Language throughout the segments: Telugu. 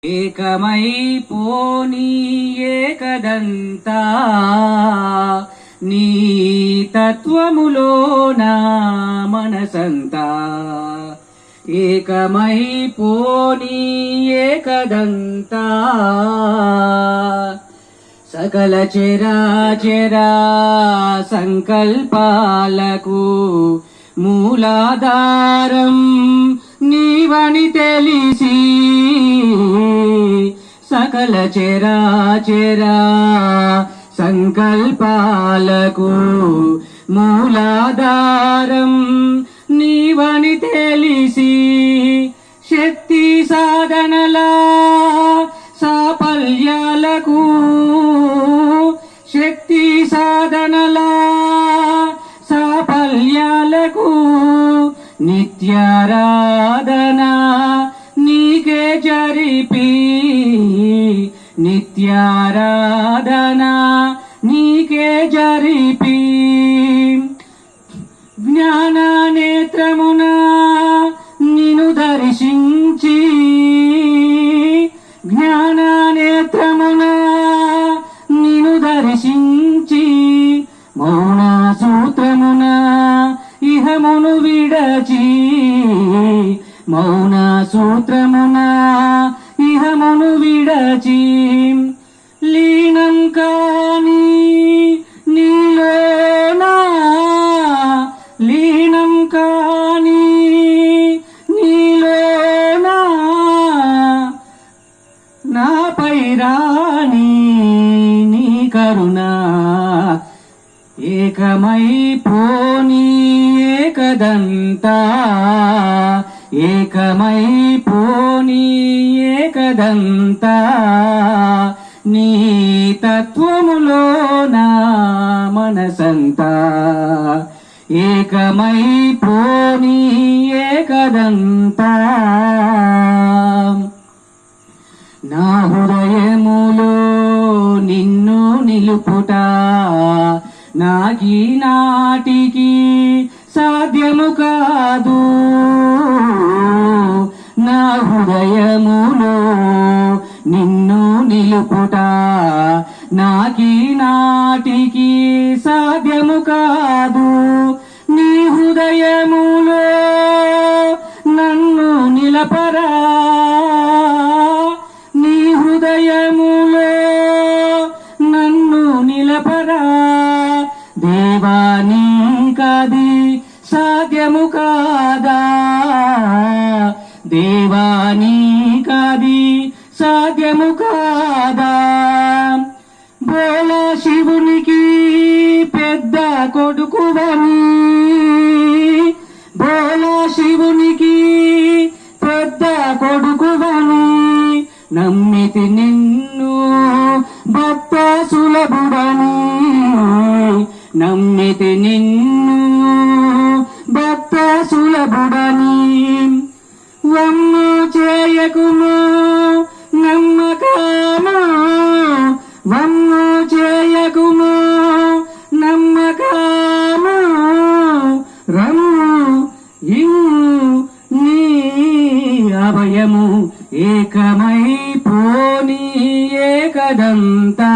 ఏకమైపోనీ ఏకదంతా నీ తత్వములోన మనసంతా ఏకమైపోనీ ఏకదంతా సకల చరాచరా సంకల్పాలకు మూలాధారం నీవని తెలిసి సకల చరాచరా సంకల్పాలకు మూలాధారం నీవని తెలిసి శక్తి సాధనల సాఫల్యాలకు శక్తి సాధనల సాఫల్యాలకు నిత్యారాధన నీకే జరిపి నిత్యారాధన నీకే జరిపి జ్ఞాన నేత్రమున నిన్ను దర్శించి జ్ఞాన నేత్రమున నిన్ను దర్శించి మౌన సూత్రమున ఇహమును విడచి మౌన సూత్రమున ఇహమును విడచి లీనం కాని నీలోనా లీనం కాని నీలోనా నాపై రాణి నీ కరుణ ఏకమైపోనీ ఏకదంతా ఏకమైపోనీ ఏకదంతా నీ తత్వములోన మనసంతా ఏకమైపోనీ ఏకదంతా నా హృదయములో నిన్ను నిలుపుట నాకీ నాటికి సాధ్యము కాదు నా హృదయములో నిన్ను నిలుపుట నాకీ నాటికి సాధ్యము కాదు నీ హృదయములో నన్ను నిలపరా నీ హృదయములో నన్ను నిలపరా దేవా నీకది సాధ్యము కాదా దేవా నీకది సాధ్యము కాదా బోలా శివునికి పెద్ద కొడుకువని బోలా శివునికి పెద్ద కొడుకువని నమ్మితి నిన్ను భక్త సులభుడని నమ్మితి నిన్ను భక్త సులభుడని వమ్ము చేయకుము నమ్మకము వమ్ము చేయకుము నమ్మకము రమ్ము ఇమ్ము నీ అభయము ఏకమైపోనీ ఏకదంతా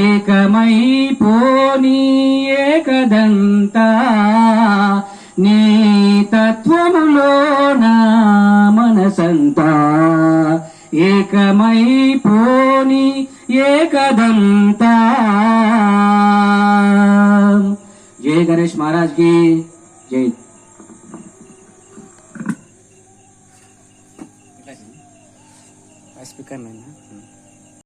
ఏకమైపోనీ ఏకదంతా నీ తత్వములోన మనసంతా ఏకమైపోనీ ఏకదంతా జై గణేష్ महाराज की जय स्पीकर नहीं